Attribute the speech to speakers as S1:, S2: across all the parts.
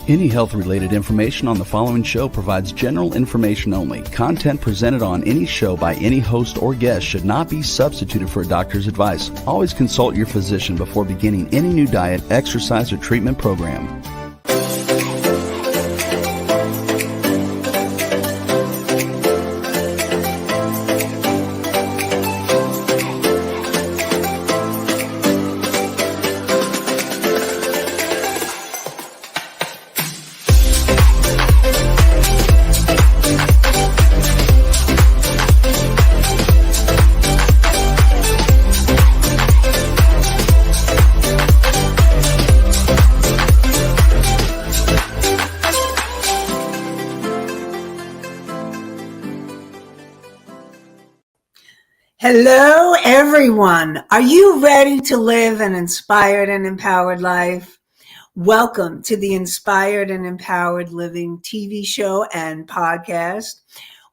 S1: Any health-related information on the following show provides general information only. Content presented on any show by any host or guest should not be substituted for a doctor's advice. Always consult your physician before beginning any new diet, exercise, or treatment program.
S2: Hello, everyone. Are you ready to live an inspired and empowered life? Welcome to the Inspired and Empowered Living TV show and podcast.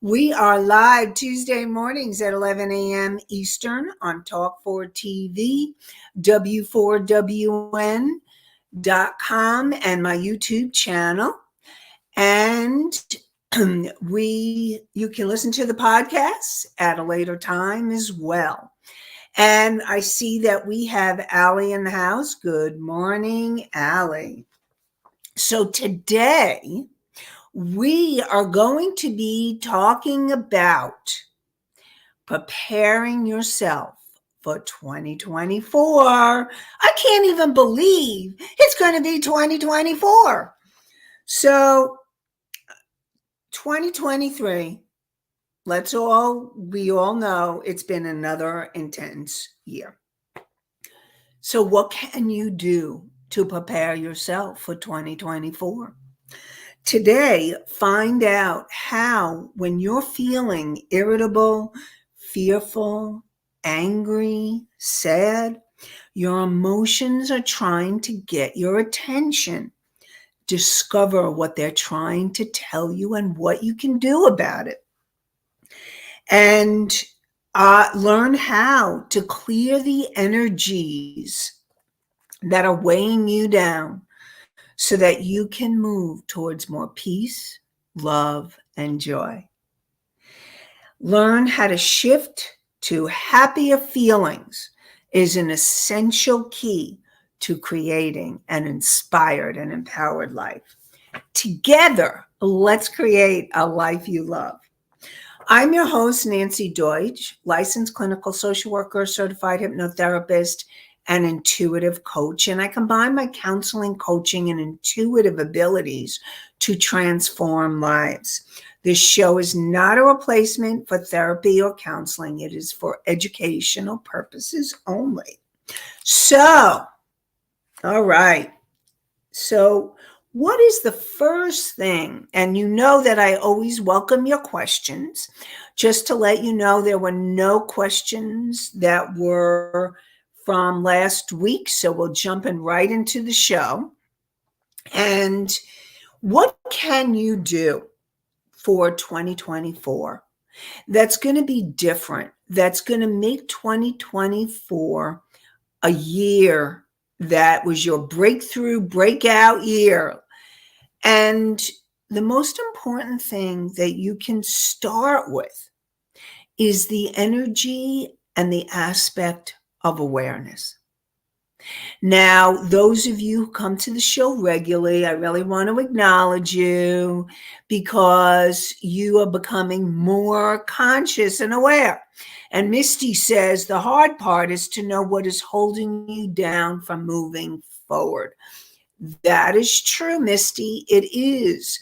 S2: We are live Tuesday mornings at 11 a.m. Eastern on Talk4 TV, W4WN.com, and my YouTube channel. And you can listen to the podcast at a later time as well. And I see that we have Allie in the house. Good morning, Allie. So today we are going to be talking about preparing yourself for 2024. I can't even believe it's going to be 2024. So 2023, we all know it's been another intense year. So what can you do to prepare yourself for 2024? Today, find out how, when you're feeling irritable, fearful, angry, sad, your emotions are trying to get your attention. Discover what they're trying to tell you and what you can do about it. And learn how to clear the energies that are weighing you down so that you can move towards more peace, love, and joy. Learn how to shift to happier feelings is an essential key to creating an inspired and empowered life. Together, let's create a life you love. I'm your host, Nanci Deutsch, licensed clinical social worker, certified hypnotherapist, and intuitive coach. And I combine my counseling, coaching, and intuitive abilities to transform lives. This show is not a replacement for therapy or counseling. It is for educational purposes only. So, all right. So what is the first thing? And you know that I always welcome your questions. Just to let you know, there were no questions that were from last week. So we'll jump in right into the show. And what can you do for 2024 that's going to be different? That's going to make 2024 a year that was your breakout year. And the most important thing that you can start with is the energy and the aspect of awareness. Now, those of you who come to the show regularly, I really want to acknowledge you because you are becoming more conscious and aware. And Misty says the hard part is to know what is holding you down from moving forward. That is true, Misty. It is.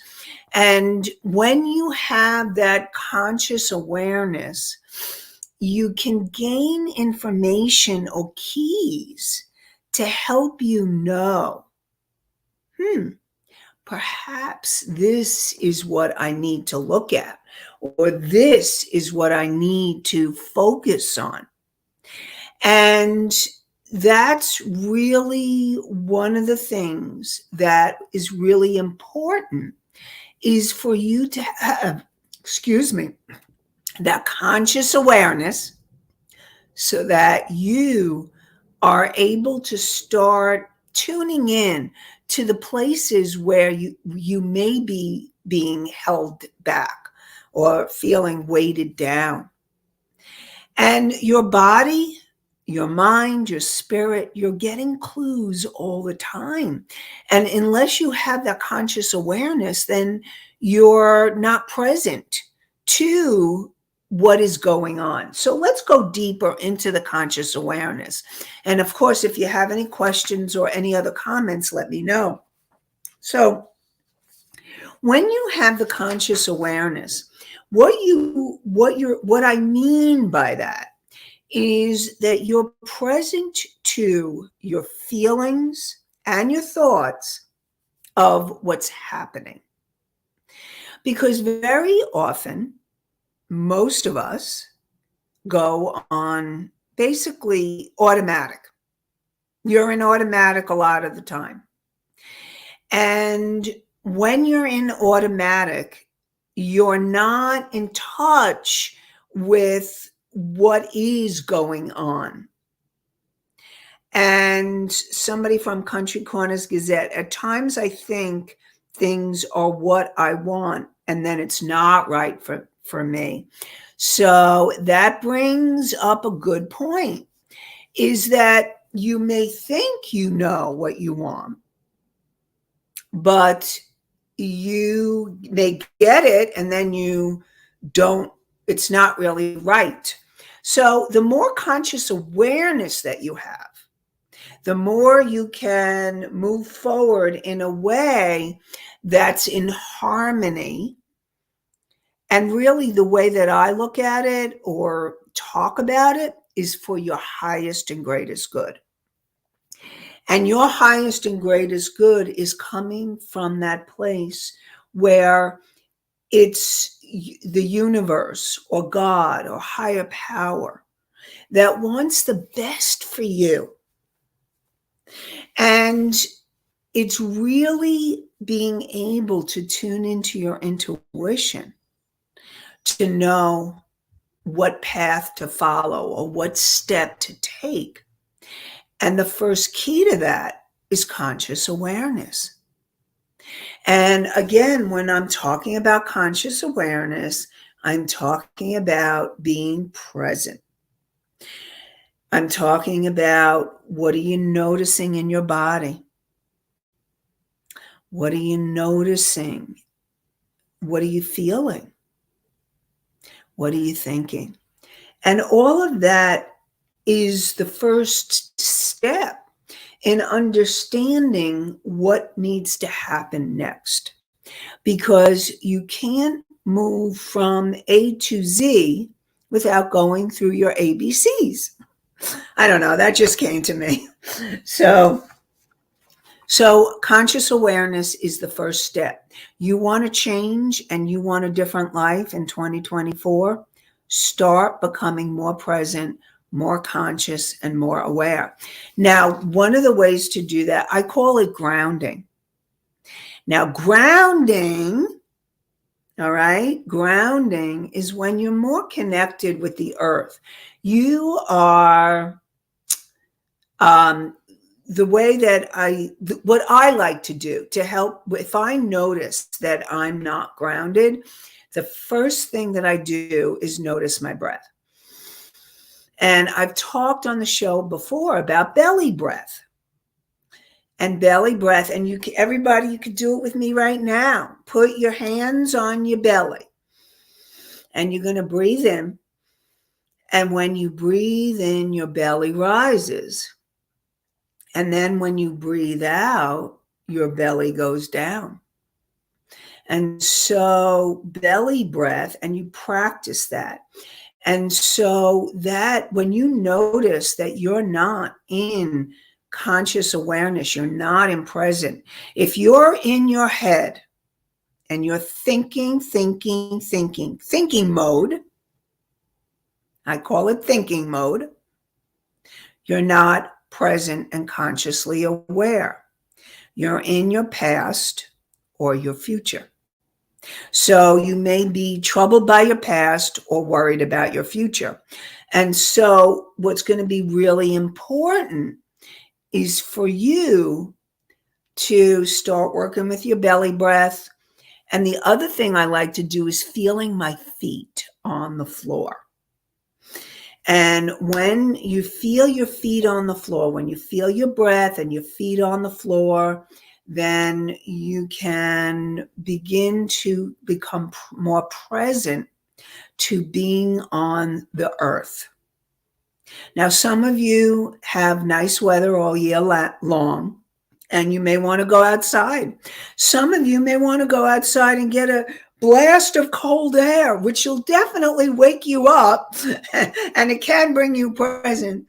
S2: And when you have that conscious awareness, you can gain information or keys to help you know, perhaps this is what I need to look at, or this is what I need to focus on. And that's really one of the things that is really important, is for you to have, that conscious awareness so that you are able to start tuning in to the places where you may be being held back or feeling weighted down. And your body, your mind, your spirit, you're getting clues all the time. And unless you have that conscious awareness, then you're not present to what is going on. So let's go deeper into the conscious awareness. And of course, if you have any questions or any other comments, let me know. So when you have the conscious awareness, what I mean by that is that you're present to your feelings and your thoughts of what's happening. Because very often, most of us go on basically automatic. You're in automatic a lot of the time. And when you're in automatic, you're not in touch with what is going on. And somebody from Country Corners Gazette, at times I think things are what I want, and then it's not right for me. So that brings up a good point, is that you may think you know what you want, but you may get it and then you don't, it's not really right. So the more conscious awareness that you have, the more you can move forward in a way that's in harmony. And really the way that I look at it or talk about it is for your highest and greatest good. And your highest and greatest good is coming from that place where it's the universe or God or higher power that wants the best for you. And it's really being able to tune into your intuition to know what path to follow or what step to take. And the first key to that is conscious awareness. And again, when I'm talking about conscious awareness, I'm talking about being present. I'm talking about, what are you noticing in your body? What are you noticing? What are you feeling? What are you thinking? And all of that is the first step in understanding what needs to happen next. Because you can't move from A to Z without going through your ABCs. I don't know, that just came to me. So conscious awareness is the first step. You want to change and you want a different life in 2024, start becoming more present, more conscious, and more aware. Now, one of the ways to do that, I call it grounding. Now, grounding, all right, grounding is when you're more connected with the earth. You are, the way that what I like to do to help, if I notice that I'm not grounded, the first thing that I do is notice my breath. And I've talked on the show before about belly breath. And belly breath, and everybody, you could do it with me right now. Put your hands on your belly. And you're going to breathe in. And when you breathe in, your belly rises. And then when you breathe out, your belly goes down. And so belly breath, and you practice that. And so that when you notice that you're not in conscious awareness, you're not in present. If you're in your head and you're thinking mode, I call it thinking mode, you're not present and consciously aware. You're in your past or your future. So you may be troubled by your past or worried about your future. And so what's going to be really important is for you to start working with your belly breath. And the other thing I like to do is feeling my feet on the floor. And when you feel your feet on the floor, when you feel your breath and your feet on the floor, then you can begin to become more present to being on the earth. Now, some of you have nice weather all year long, and you may want to go outside. Some of you may want to go outside and get a blast of cold air, which will definitely wake you up, and it can bring you present.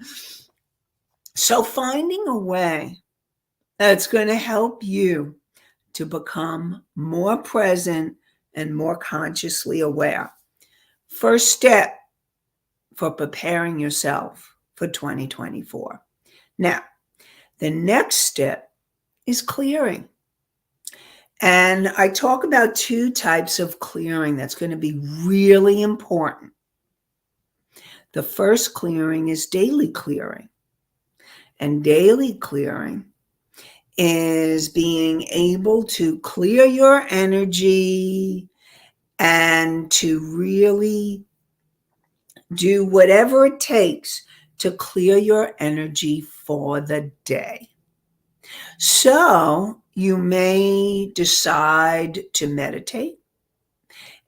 S2: So finding a way that's going to help you to become more present and more consciously aware. First step for preparing yourself for 2024. Now, the next step is clearing. And I talk about two types of clearing that's going to be really important. The first clearing is daily clearing. And daily clearing is being able to clear your energy and to really do whatever it takes to clear your energy for the day. So you may decide to meditate.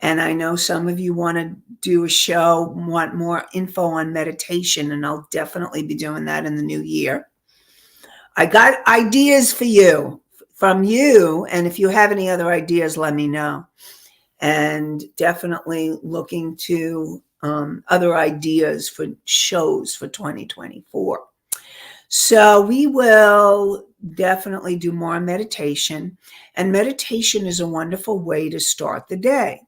S2: And I know some of you want to do a show, want more info on meditation, and I'll definitely be doing that in the new year. I got ideas for you, from you, and if you have any other ideas, let me know. And definitely looking to other ideas for shows for 2024. So we will definitely do more meditation. And meditation is a wonderful way to start the day.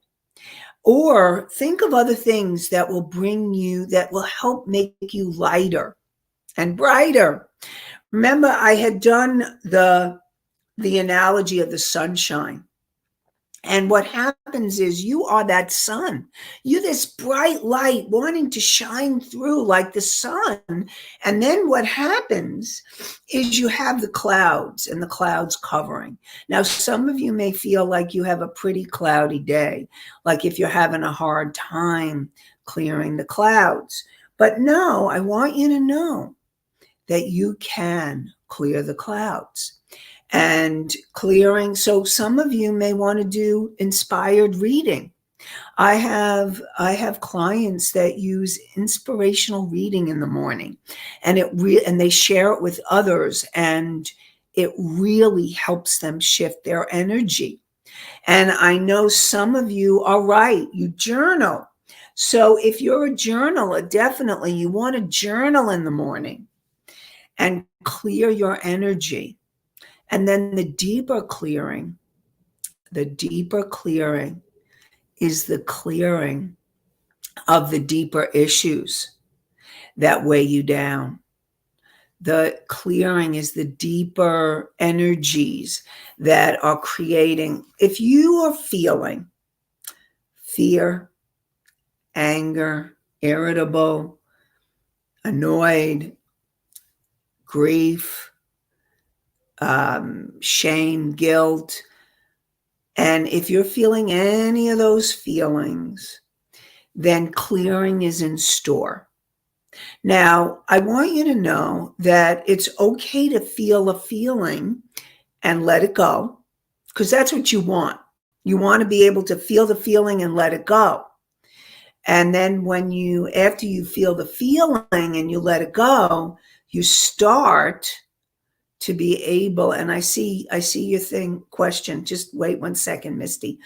S2: Or think of other things that will bring you, that will help make you lighter and brighter. Remember, I had done the analogy of the sunshine. And what happens is you are that sun. You're this bright light wanting to shine through like the sun. And then what happens is you have the clouds and the clouds covering. Now, some of you may feel like you have a pretty cloudy day, like if you're having a hard time clearing the clouds. But no, I want you to know that you can clear the clouds. And clearing, so some of you may want to do inspired reading. I have clients that use inspirational reading in the morning, and and they share it with others, and it really helps them shift their energy. And I know some of you are right, you journal. So if you're a journaler, definitely you want to journal in the morning and clear your energy. And then the deeper clearing is the clearing of the deeper issues that weigh you down. The clearing is the deeper energies that are creating. If you are feeling fear, anger, irritable, annoyed, grief, shame, guilt. And if you're feeling any of those feelings, then clearing is in store. Now, I want you to know that it's okay to feel a feeling and let it go, because that's what you want. You want to be able to feel the feeling and let it go. And then after you feel the feeling and you let it go, you start to be able, and I see your question. Just wait 1 second, Misty.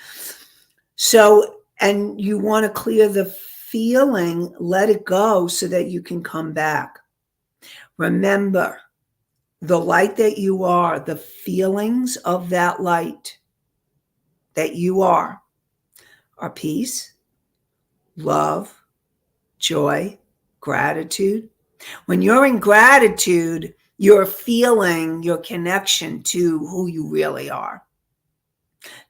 S2: So, and you want to clear the feeling, let it go so that you can come back. Remember, the light that you are, the feelings of that light that you are peace, love, joy, gratitude. When you're in gratitude, you're feeling your connection to who you really are.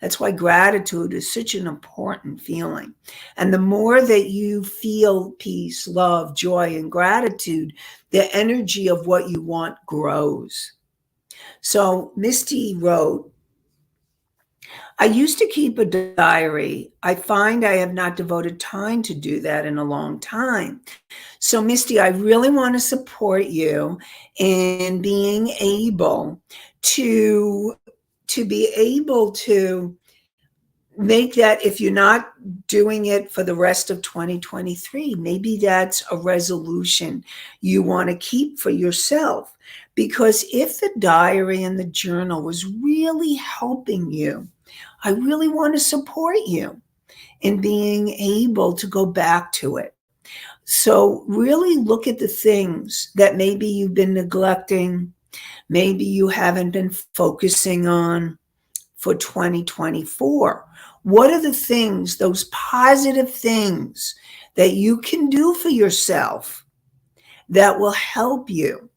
S2: That's why gratitude is such an important feeling. And the more that you feel peace, love, joy, and gratitude, the energy of what you want grows. So Misty wrote, I used to keep a diary. I find I have not devoted time to do that in a long time. So, Misty, I really want to support you in being able to be able to make that, if you're not doing it for the rest of 2023, maybe that's a resolution you want to keep for yourself. Because if the diary and the journal was really helping you, I really want to support you in being able to go back to it. So really look at the things that maybe you've been neglecting, maybe you haven't been focusing on for 2024. What are the things, those positive things that you can do for yourself that will help you?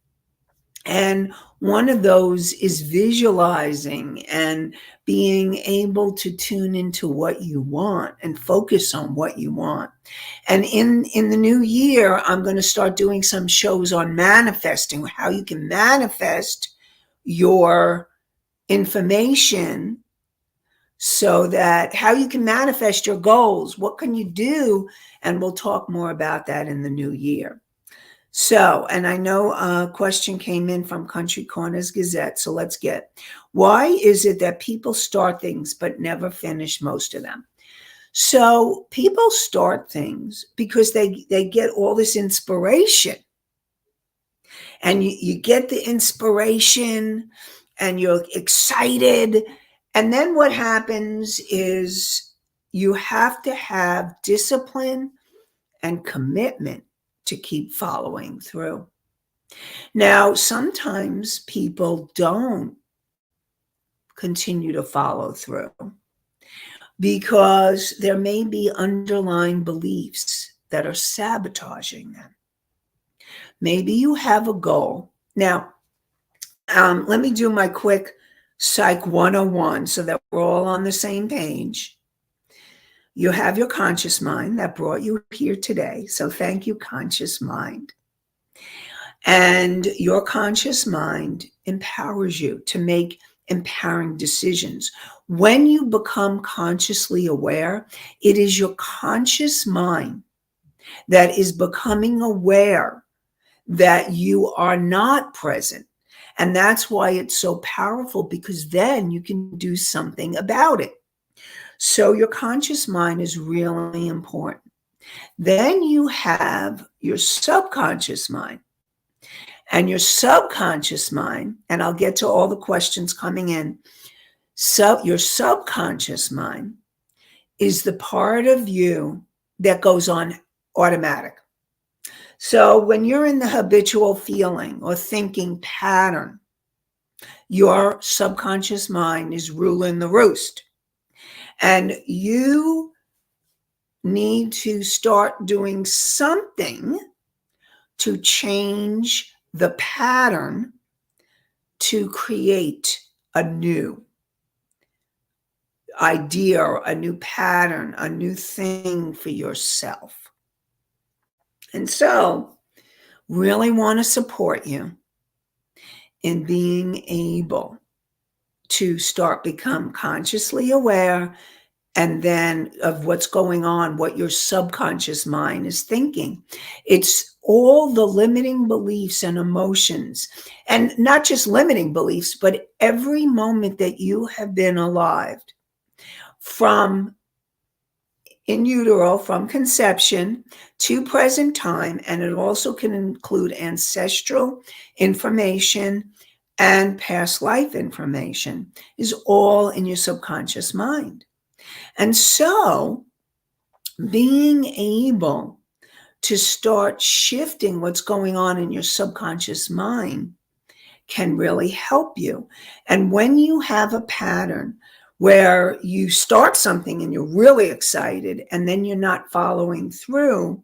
S2: And one of those is visualizing and being able to tune into what you want and focus on what you want. And in the new year, I'm going to start doing some shows on manifesting, how you can manifest your information, so that how you can manifest your goals. What can you do? And we'll talk more about that in the new year. So, and I know a question came in from Country Corners Gazette. So let's get, why is it that people start things but never finish most of them? So people start things because they get all this inspiration. And you get the inspiration and you're excited. And then what happens is you have to have discipline and commitment to keep following through. Now, sometimes people don't continue to follow through because there may be underlying beliefs that are sabotaging them. Maybe you have a goal. Now, let me do my quick Psych 101 so that we're all on the same page. You have your conscious mind that brought you here today. So thank you, conscious mind. And your conscious mind empowers you to make empowering decisions. When you become consciously aware, it is your conscious mind that is becoming aware that you are not present. And that's why it's so powerful, because then you can do something about it. So your conscious mind is really important. Then you have your subconscious mind. And your subconscious mind, and I'll get to all the questions coming in. So your subconscious mind is the part of you that goes on automatic. So when you're in the habitual feeling or thinking pattern, your subconscious mind is ruling the roost. And you need to start doing something to change the pattern to create a new idea, a new pattern, a new thing for yourself. And so, really want to support you in being able to start become consciously aware, and then of what's going on, what your subconscious mind is thinking. It's all the limiting beliefs and emotions, and not just limiting beliefs, but every moment that you have been alive, from in utero, from conception to present time. And it also can include ancestral information and past life information, is all in your subconscious mind. And so being able to start shifting what's going on in your subconscious mind can really help you. And when you have a pattern where you start something and you're really excited and then you're not following through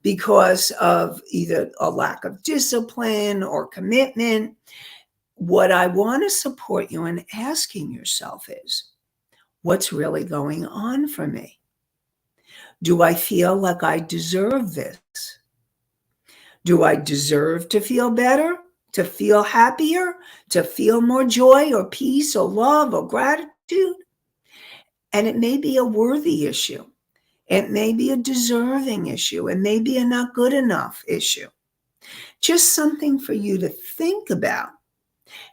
S2: because of either a lack of discipline or commitment, what I want to support you in asking yourself is, what's really going on for me? Do I feel like I deserve this? Do I deserve to feel better, to feel happier, to feel more joy or peace or love or gratitude. And it may be a worthy issue. It may be a deserving issue. It may be a not good enough issue. Just something for you to think about.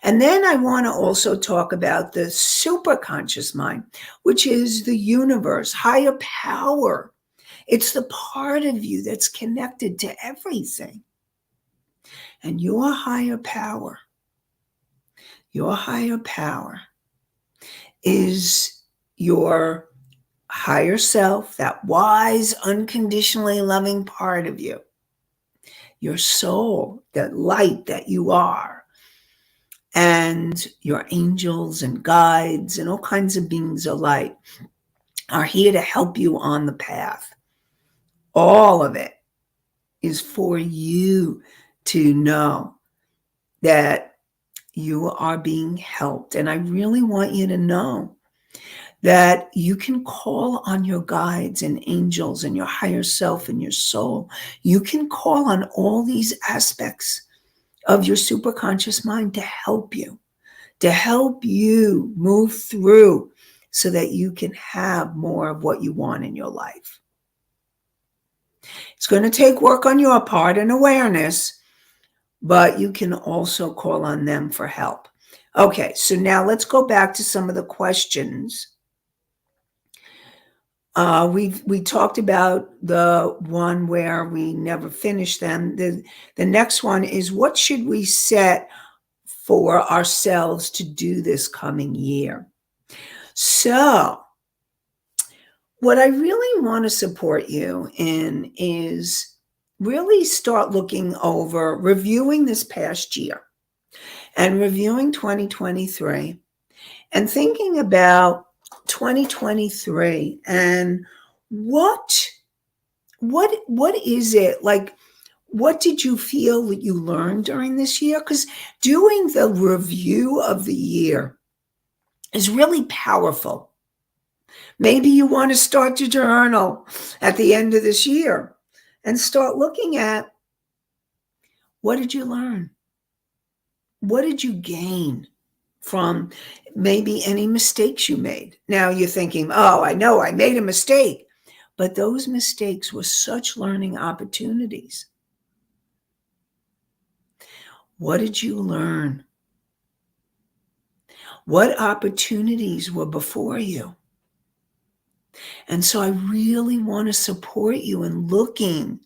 S2: And then I want to also talk about the superconscious mind, which is the universe, higher power. It's the part of you that's connected to everything. And your higher power is your higher self, that wise, unconditionally loving part of you. Your soul, that light that you are. And your angels and guides and all kinds of beings of light are here to help you on the path. All of it is for you to know that you are being helped. And I really want you to know that you can call on your guides and angels and your higher self and your soul. You can call on all these aspects of your superconscious mind to help you move through so that you can have more of what you want in your life. It's going to take work on your part and awareness, but you can also call on them for help. Okay, so now let's go back to some of the questions. We talked about the one where we never finished them. The next one is, what should we set for ourselves to do this coming year? So what I really want to support you in is really start looking over, reviewing this past year and reviewing 2023 and thinking about 2023 and what is it like? What did you feel that you learned during this year? Because doing the review of the year is really powerful. Maybe you want to start your journal at the end of this year and start looking at, what did you learn? What did you gain from maybe any mistakes you made? Now you're thinking, oh, I know I made a mistake. But those mistakes were such learning opportunities. What did you learn? What opportunities were before you? And so I really want to support you in looking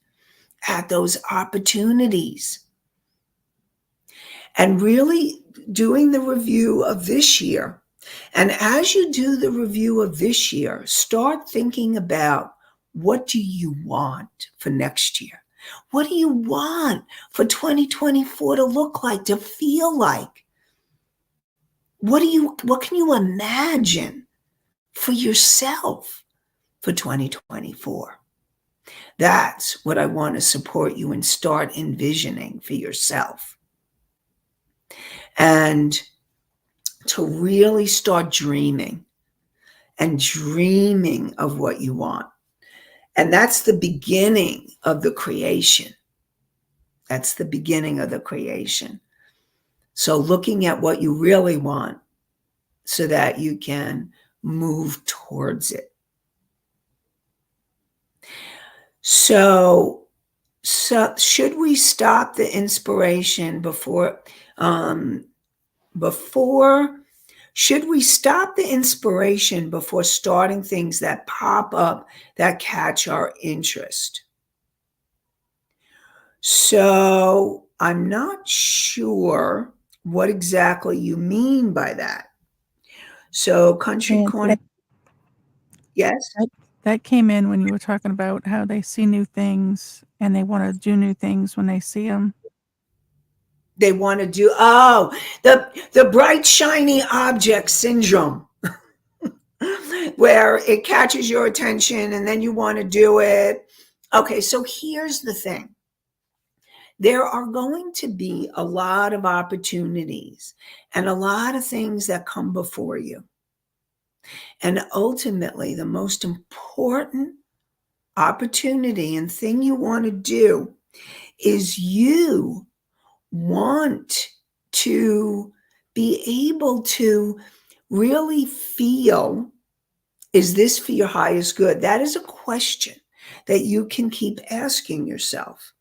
S2: at those opportunities and really doing the review of this year. And as you do the review of this year, start thinking about, what do you want for next year? What do you want for 2024 to look like, to feel like? What can you imagine for yourself for 2024? That's what I want to support you and start envisioning for yourself. And to really start dreaming of what you want. And that's the beginning of the creation. That's the beginning of the creation. So looking at what you really want so that you can move towards it. So should we stop the inspiration should we stop the inspiration before starting things that pop up that catch our interest? So I'm not sure what exactly you mean by that. So Country Corner, yes?
S3: That came in when you were talking about how they see new things and they want to do new things when they see them.
S2: They want to do, the bright, shiny object syndrome, where it catches your attention and then you want to do it. Okay, so here's the thing. There are going to be a lot of opportunities and a lot of things that come before you. And ultimately, the most important opportunity and thing you want to do is you want to be able to really feel, is this for your highest good? That is a question that you can keep asking yourself,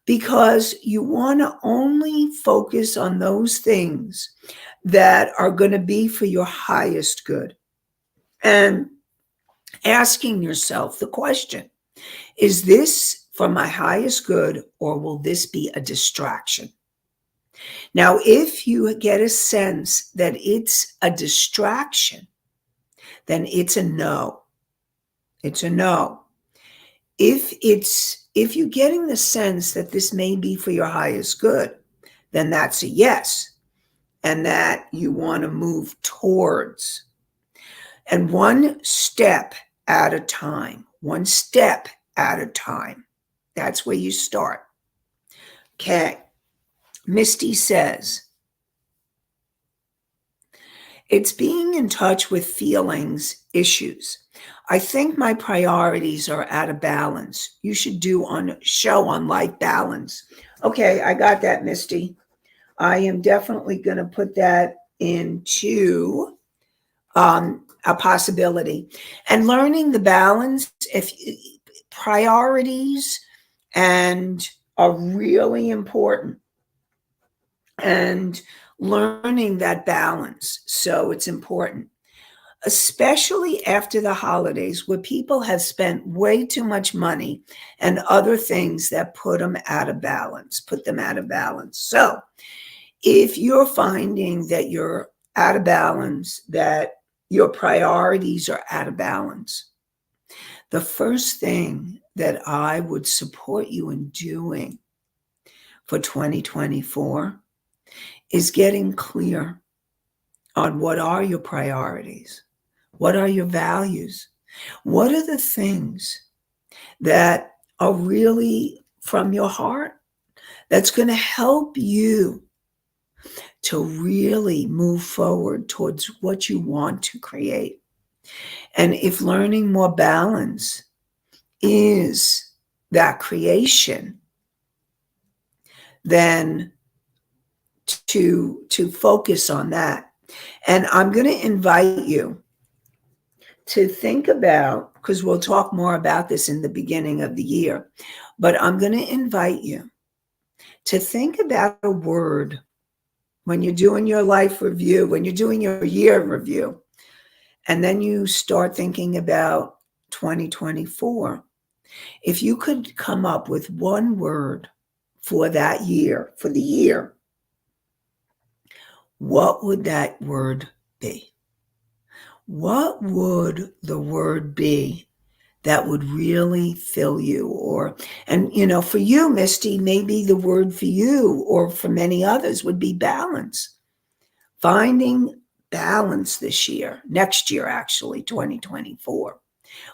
S2: because you want to only focus on those things that are going to be for your highest good. And asking yourself the question, is this for my highest good, or will this be a distraction? Now, if you get a sense that it's a distraction, then it's a no. It's a no. If you're getting the sense that this may be for your highest good, then that's a yes, and that you want to move towards. And one step at a time, one step at a time. That's where you start. Okay. Misty says, it's being in touch with feelings, issues. I think my priorities are out of balance. You should do a show on life balance. Okay, I got that, Misty. I am definitely going to put that into a possibility. And learning the balance, if priorities and are really important, and learning that balance. So it's important, especially after the holidays, where people have spent way too much money and other things that put them out of balance. So if you're finding that you're out of balance, that your priorities are out of balance, the first thing that I would support you in doing for 2024 is getting clear on what are your priorities, what are your values, what are the things that are really from your heart that's going to help you to really move forward towards what you want to create. And if learning more balance is that creation, then to focus on that. And I'm going to invite you to think about, because we'll talk more about this in the beginning of the year, but I'm going to invite you to think about a word when you're doing your life review, when you're doing your year review, and then you start thinking about 2024. If you could come up with one word for that year, for the year, what would that word be? What would the word be that would really fill you? And for you, Misty, maybe the word for you or for many others would be balance. Finding balance this year, next year, actually, 2024.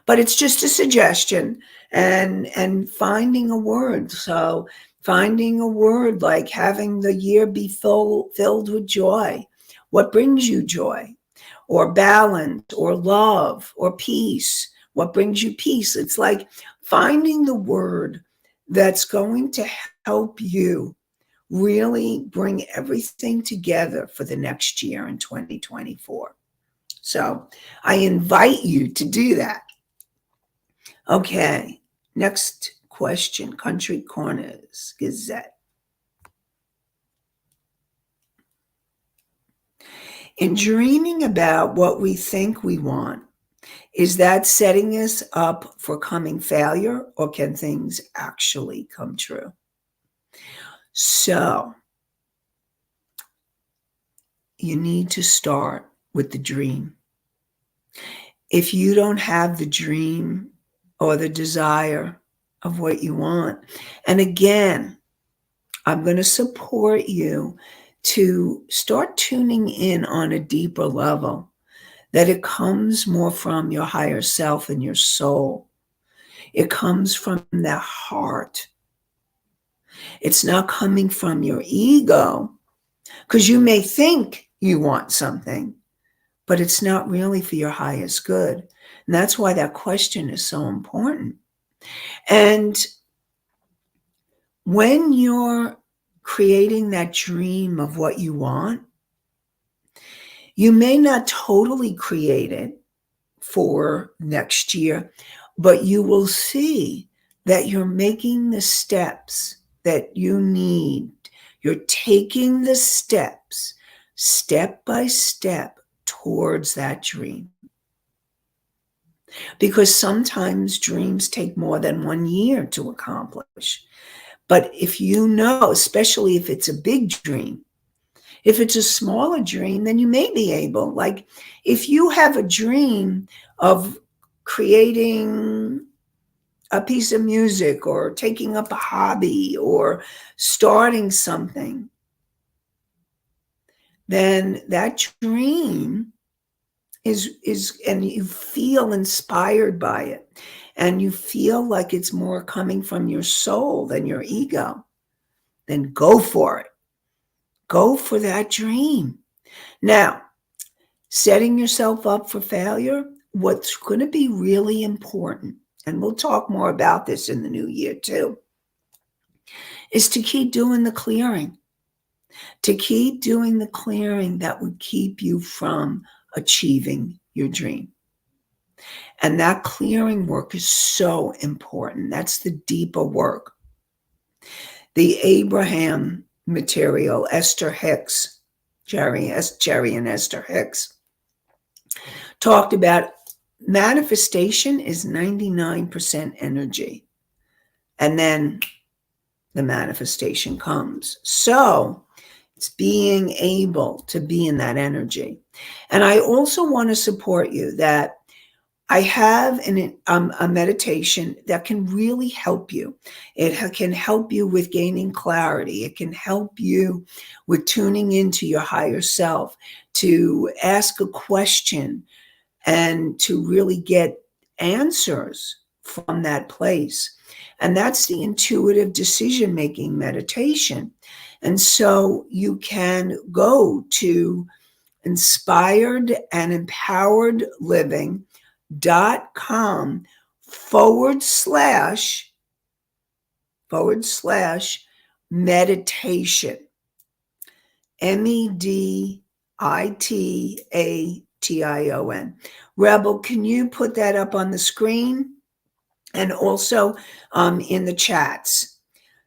S2: But it's just a suggestion, and finding a word. So finding a word like having the year be filled with joy. What brings you joy? Or balance, or love, or peace. What brings you peace? It's like finding the word that's going to help you really bring everything together for the next year in 2024. So I invite you to do that. Okay, next question, Country Corners Gazette. In dreaming about what we think we want, is that setting us up for coming failure, or can things actually come true? So you need to start with the dream. If you don't have the dream or the desire of what you want, and again, I'm going to support you to start tuning in on a deeper level, that it comes more from your higher self and your soul. It comes from that heart. It's not coming from your ego, because you may think you want something, but it's not really for your highest good. And that's why that question is so important. And when you're creating that dream of what you want. You may not totally create it for next year, but you will see that you're making the steps that you need. You're taking the steps, step by step, towards that dream. Because sometimes dreams take more than 1 year to accomplish. But if you know, especially if it's a big dream, if it's a smaller dream, then you may be able, like if you have a dream of creating a piece of music or taking up a hobby or starting something, then that dream is and you feel inspired by it and you feel like it's more coming from your soul than your ego, then go for it. Go for that dream. Now, setting yourself up for failure, what's going to be really important, and we'll talk more about this in the new year too, is to keep doing the clearing. To keep doing the clearing that would keep you from achieving your dream. And that clearing work is so important. That's the deeper work. The Abraham material, Esther Hicks, Jerry and Esther Hicks, talked about manifestation is 99% energy. And then the manifestation comes. So it's being able to be in that energy. And I also want to support you that I have a meditation that can really help you. It can help you with gaining clarity. It can help you with tuning into your higher self, to ask a question and to really get answers from that place. And that's the intuitive decision-making meditation. And so you can go to inspiredandempoweredliving.com/meditation. MEDITATION. Rebel, can you put that up on the screen and also in the chats?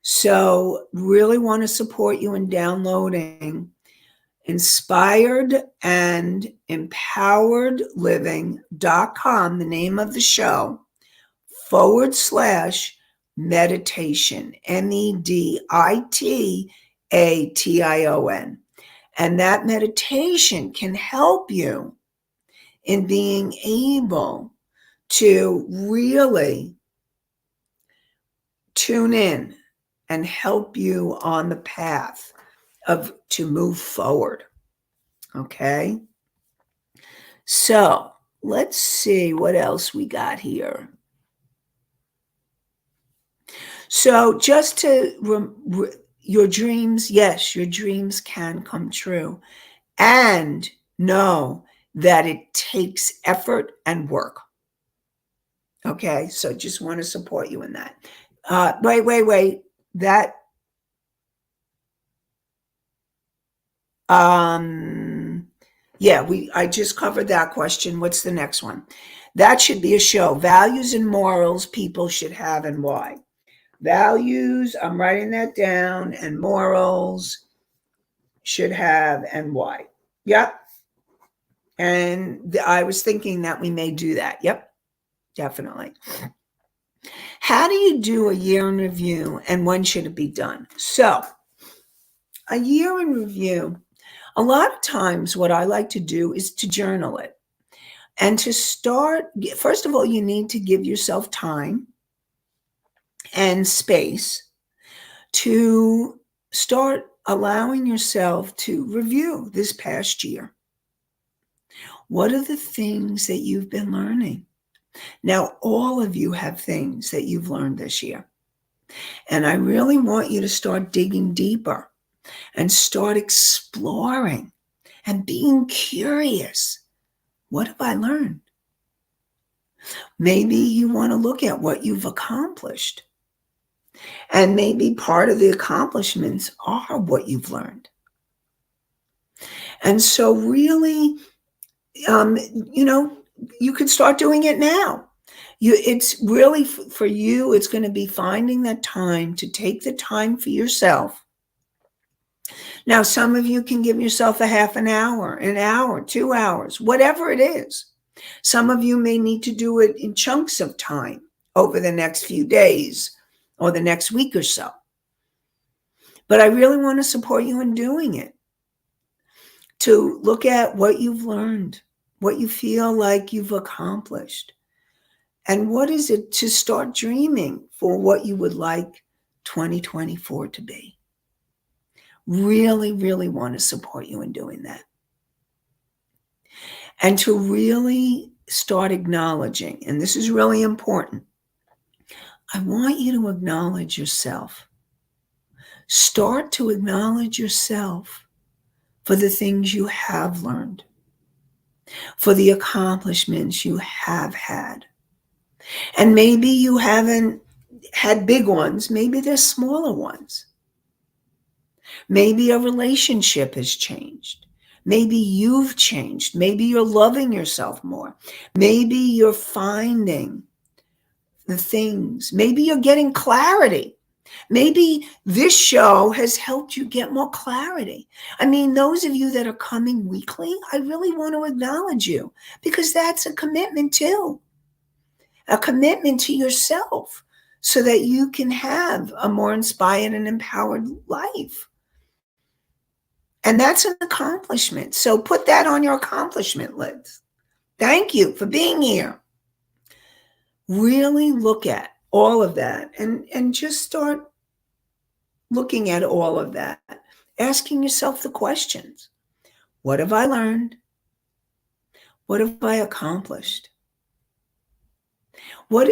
S2: So really want to support you in downloading inspiredandempoweredliving.com, the name of the show, /meditation, MEDITATION. And that meditation can help you in being able to really tune in and help you on the path to move forward. Okay. So let's see what else we got here. So just to your dreams, yes, your dreams can come true. And know that it takes effort and work. Okay, so just want to support you in that. Wait. That, I just covered that question. What's the next one? That should be a show. Values and morals people should have and why. Values, I'm writing that down, and morals should have and why. Yep. And I was thinking that we may do that. Yep, definitely. How do you do a year in review and when should it be done? So a year in review, a lot of times what I like to do is to journal it. And to start, first of all, you need to give yourself time and space to start allowing yourself to review this past year. What are the things that you've been learning? Now, all of you have things that you've learned this year. And I really want you to start digging deeper and start exploring and being curious. What have I learned? Maybe you want to look at what you've accomplished. And maybe part of the accomplishments are what you've learned. And so really, you could start doing it now. It's really for you, it's going to be finding that time to take the time for yourself. Now, some of you can give yourself a half an hour, 2 hours, whatever it is. Some of you may need to do it in chunks of time over the next few days or the next week or so. But I really want to support you in doing it, to look at what you've learned, what you feel like you've accomplished, and what is it to start dreaming for what you would like 2024 to be. Really, really want to support you in doing that. And to really start acknowledging, and this is really important, I want you to acknowledge yourself. Start to acknowledge yourself for the things you have learned, for the accomplishments you have had. And maybe you haven't had big ones, maybe there's smaller ones. Maybe a relationship has changed. Maybe you've changed. Maybe you're loving yourself more. Maybe you're finding the things. Maybe you're getting clarity. Maybe this show has helped you get more clarity. I mean, those of you that are coming weekly, I really want to acknowledge you, because that's a commitment too. A commitment to yourself so that you can have a more inspired and empowered life. And that's an accomplishment. So put that on your accomplishment list. Thank you for being here. Really look at all of that and just start looking at all of that, asking yourself the questions. What have I learned? What have I accomplished? What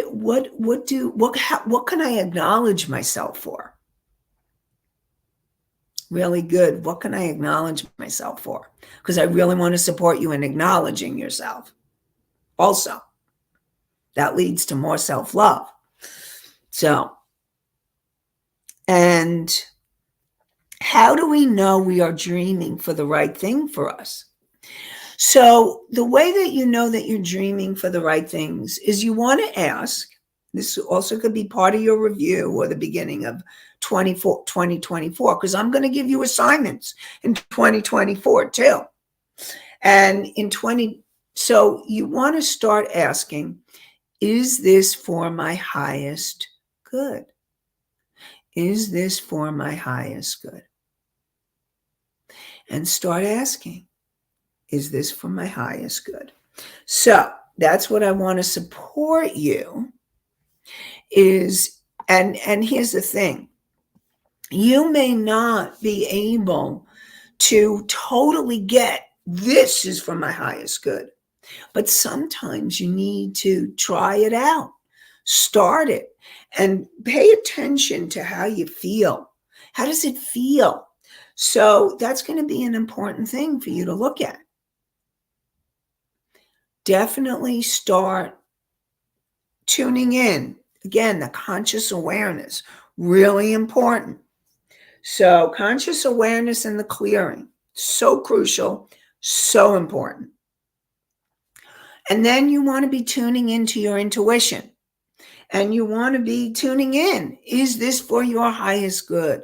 S2: can I acknowledge myself for? Really good. What can I acknowledge myself for? Because I really want to support you in acknowledging yourself. Also, that leads to more self-love. So, and how do we know we are dreaming for the right thing for us? So the way that you know that you're dreaming for the right things is you want to ask, this also could be part of your review or the beginning of 2024, because I'm going to give you assignments in 2024 too. And so you want to start asking, is this for my highest good? Is this for my highest good? And start asking, is this for my highest good? So that's what I want to support you is, and here's the thing. You may not be able to totally get, this is for my highest good. But sometimes you need to try it out, start it, and pay attention to how you feel. How does it feel? So that's going to be an important thing for you to look at. Definitely start tuning in. Again, the conscious awareness, really important. So conscious awareness and the clearing, so crucial, so important. And then you want to be tuning into your intuition. And you want to be tuning in. Is this for your highest good?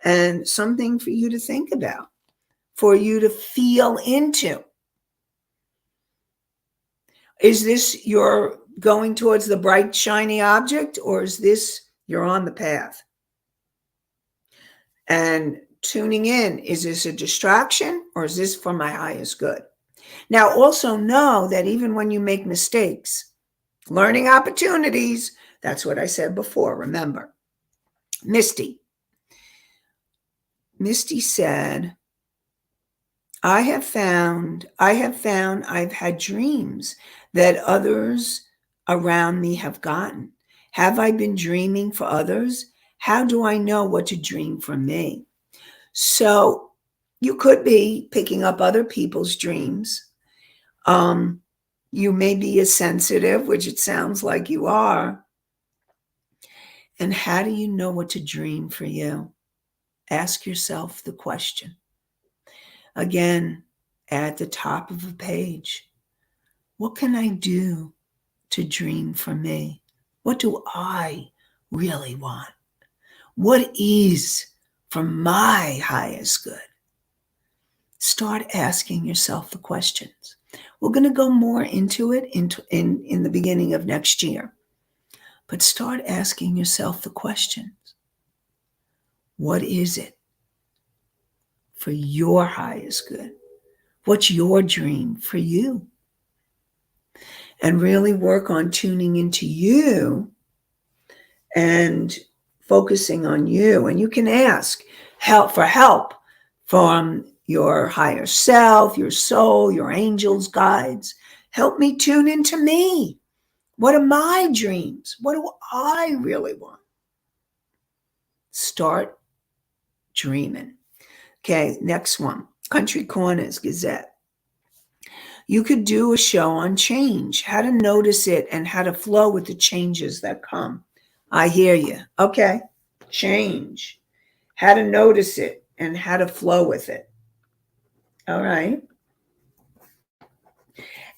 S2: And something for you to think about, for you to feel into. Is this you're going towards the bright, shiny object, or is this you're on the path? And tuning in, is this a distraction or is this for my highest good? Now, also know that even when you make mistakes, learning opportunities, that's what I said before, remember. Misty said, I have found I've had dreams that others around me have gotten. Have I been dreaming for others? How do I know what to dream for me? So you could be picking up other people's dreams. You may be a sensitive, which it sounds like you are. And how do you know what to dream for you? Ask yourself the question. Again, at the top of a page, what can I do to dream for me? What do I really want? What is for my highest good? Start asking yourself the questions. We're going to go more into it in the beginning of next year. But start asking yourself the questions. What is it for your highest good? What's your dream for you? And really work on tuning into you and focusing on you. And you can ask for help from your higher self, your soul, your angels, guides. Help me tune into me. What are my dreams? What do I really want? Start dreaming. Okay, next one. Country Corners Gazette. You could do a show on change, how to notice it and how to flow with the changes that come. I hear you. Okay, change, how to notice it and how to flow with it. All right.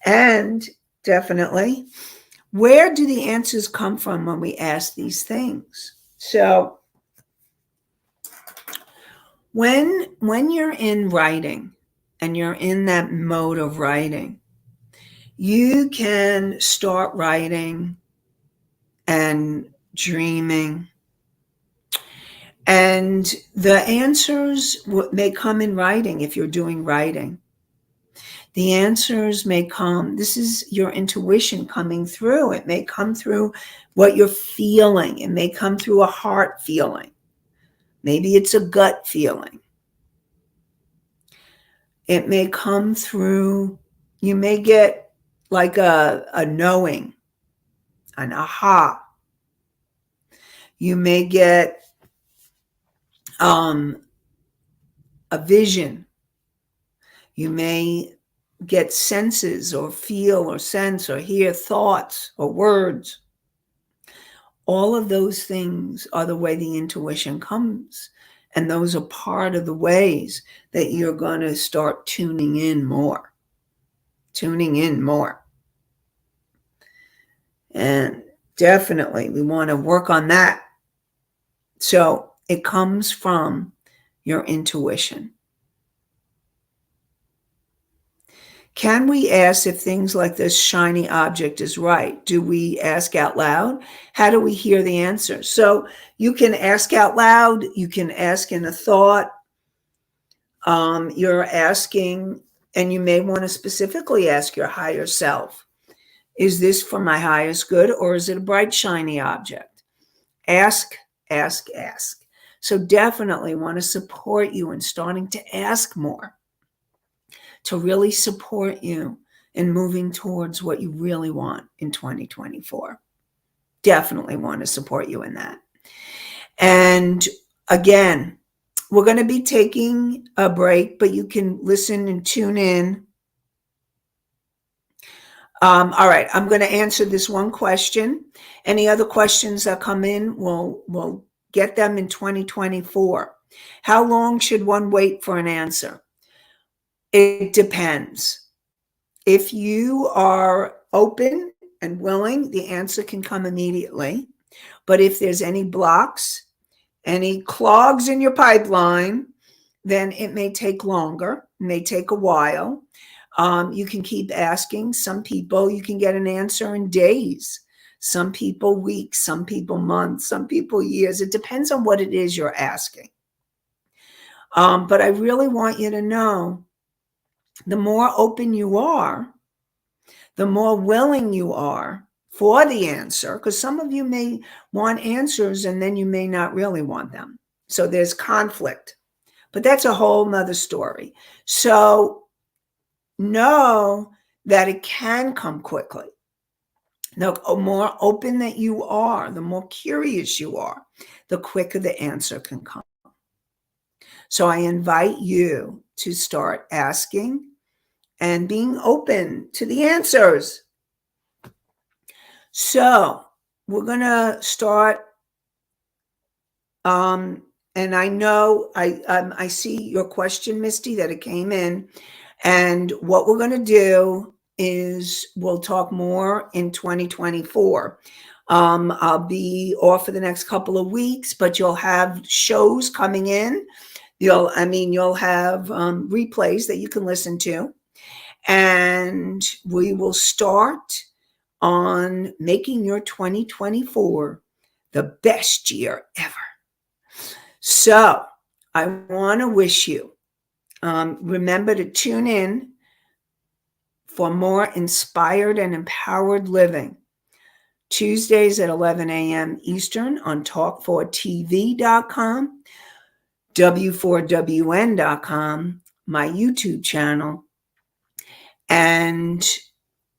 S2: And definitely, where do the answers come from when we ask these things? So when you're in writing and you're in that mode of writing, you can start writing and dreaming. And the answers may come in writing if you're doing writing. The answers may come, this is your intuition coming through. It may come through what you're feeling. It may come through a heart feeling. Maybe it's a gut feeling. It may come through, you may get like a knowing, an aha. You may get a vision. You may get senses or feel or sense or hear thoughts or words. All of those things are the way the intuition comes. And those are part of the ways that you're going to start tuning in more. Tuning in more. And definitely we want to work on that. So it comes from your intuition. Can we ask if things like this shiny object is right? Do we ask out loud? How do we hear the answer? So you can ask out loud. You can ask in a thought. You're asking, and you may want to specifically ask your higher self, is this for my highest good or is it a bright, shiny object? Ask, ask, ask. So definitely want to support you in starting to ask more, to really support you in moving towards what you really want in 2024. Definitely want to support you in that. And again, we're going to be taking a break, but you can listen and tune in. All right, I'm going to answer this one question. Any other questions that come in, we'll get them in 2024. How long should one wait for an answer? It depends. If you are open and willing, the answer can come immediately. But if there's any blocks, any clogs in your pipeline, then it may take longer, it may take a while. You can keep asking. Some people, you can get an answer in days. Some people weeks, some people months, some people years. It depends on what it is you're asking. But I really want you to know, the more open you are, the more willing you are for the answer, because some of you may want answers and then you may not really want them. So there's conflict, but that's a whole nother story. So know that it can come quickly. The more open that you are, the more curious you are, the quicker the answer can come. So I invite you to start asking and being open to the answers. So we're going to start And I know I see your question, Misty, that it came in. And what we're going to do is we'll talk more in 2024. I'll be off for the next couple of weeks, but you'll have shows coming in. You'll have replays that you can listen to. And we will start on making your 2024 the best year ever. So I want to wish you, remember to tune in for more inspired and empowered living. Tuesdays at 11 a.m. Eastern on talk4tv.com, w4wn.com, my YouTube channel, and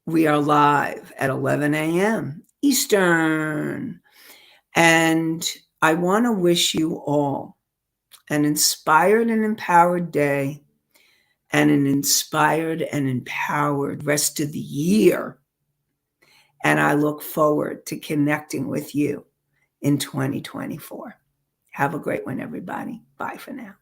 S2: we are live at 11 a.m. Eastern. And I want to wish you all an inspired and empowered day and an inspired and empowered rest of the year. And I look forward to connecting with you in 2024. Have a great one, everybody. Bye for now.